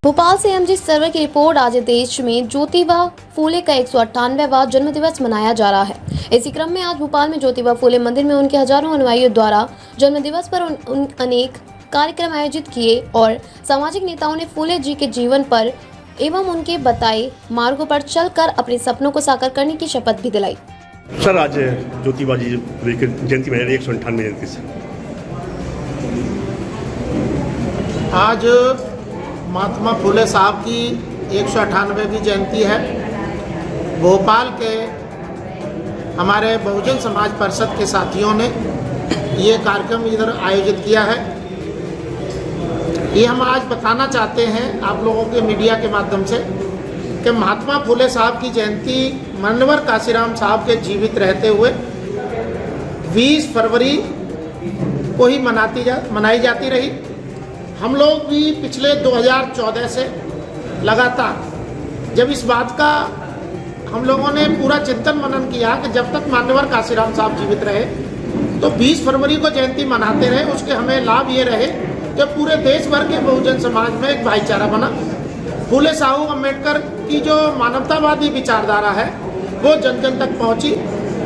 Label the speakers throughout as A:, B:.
A: भोपाल से एमजी सर्वे की रिपोर्ट। आज देश में ज्योतिबा फूले का 198वां जन्मदिवस मनाया जा रहा है। इसी क्रम में आज भोपाल में ज्योतिबा फूले मंदिर में उनके हजारों अनुयायियों द्वारा जन्मदिवस पर अनेक कार्यक्रम आयोजित किए और सामाजिक नेताओं ने फूले जी के जीवन पर एवं उनके बताए मार्गों पर चलकर अपने सपनों को साकार करने की शपथ भी दिलाई।
B: सर, आज ज्योतिबा जी की जयंती मनाई 198 जयंती से।
C: आज महात्मा फूले साहब की 198वीं जयंती है। भोपाल के हमारे बहुजन समाज परिषद के साथियों ने ये कार्यक्रम इधर आयोजित किया है। ये हम आज बताना चाहते हैं आप लोगों के मीडिया के माध्यम से कि महात्मा फूले साहब की जयंती मान्यवर काशीराम साहब के जीवित रहते हुए 20 फरवरी को ही मनाई जाती रही। हम लोग भी पिछले 2014 से लगातार जब इस बात का हम लोगों ने पूरा चिंतन मनन किया कि जब तक मान्यवर काशीराम साहब जीवित रहे तो 20 फरवरी को जयंती मनाते रहे। उसके हमें लाभ ये रहे कि पूरे देश भर के बहुजन समाज में एक भाईचारा बना। फूले साहू अम्बेडकर की जो मानवतावादी विचारधारा है वो जन जन तक पहुंची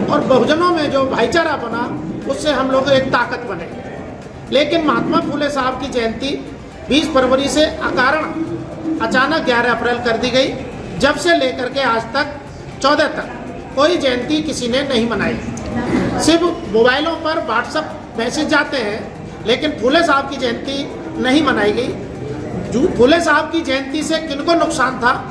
C: और बहुजनों में जो भाईचारा बना उससे हम लोग एक ताकत बने। लेकिन महात्मा फूले साहब की जयंती 20 फरवरी से अकारण अचानक 11 अप्रैल कर दी गई। जब से लेकर के आज तक 14 तक कोई जयंती किसी ने नहीं मनाई। सिर्फ मोबाइलों पर व्हाट्सएप मैसेज जाते हैं, लेकिन फूले साहब की जयंती नहीं मनाई गई। फूले साहब की जयंती से किनको नुकसान था?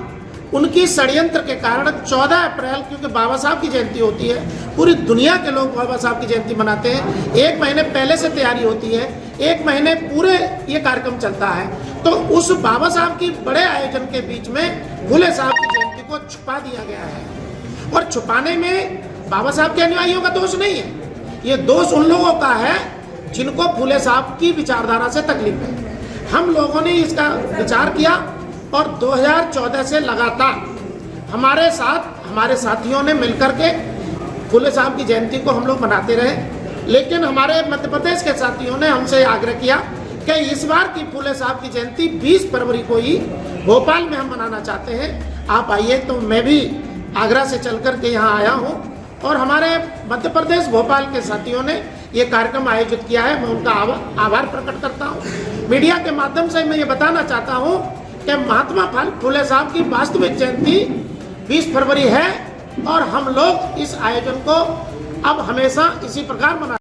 C: उनकी षड्यंत्र के कारण 14 अप्रैल, क्योंकि बाबा साहब की जयंती होती है, पूरी दुनिया के लोग बाबा साहब की जयंती मनाते हैं। 1 महीने पहले से तैयारी होती है, 1 महीने पूरे ये कार्यक्रम चलता है। तो उस बाबा साहब की बड़े आयोजन के बीच में फूले साहब की जयंती को छुपा दिया गया है। और छुपाने में बाबा साहब के अनुयायियों का दोष नहीं है, ये दोष उन लोगों का है जिनको फूले साहब की विचारधारा से तकलीफ है। हम लोगों ने इसका विचार किया और 2014 से लगातार हमारे साथ हमारे साथियों ने मिलकर के फूले साहब की जयंती को हम लोग मनाते रहे। लेकिन हमारे मध्य प्रदेश के साथियों ने हमसे आग्रह किया कि इस बार की फूले साहब की जयंती 20 फरवरी को ही भोपाल में हम मनाना चाहते हैं, आप आइए। तो मैं भी आगरा से चल कर के यहाँ आया हूँ और हमारे मध्य प्रदेश भोपाल के साथियों ने ये कार्यक्रम आयोजित किया है। मैं उनका आभार प्रकट करता हूँ। मीडिया के माध्यम से मैं ये बताना चाहता हूँ कि महात्मा फूले साहब की वास्तविक जयंती 20 फरवरी है और हम लोग इस आयोजन को अब हमेशा इसी प्रकार मना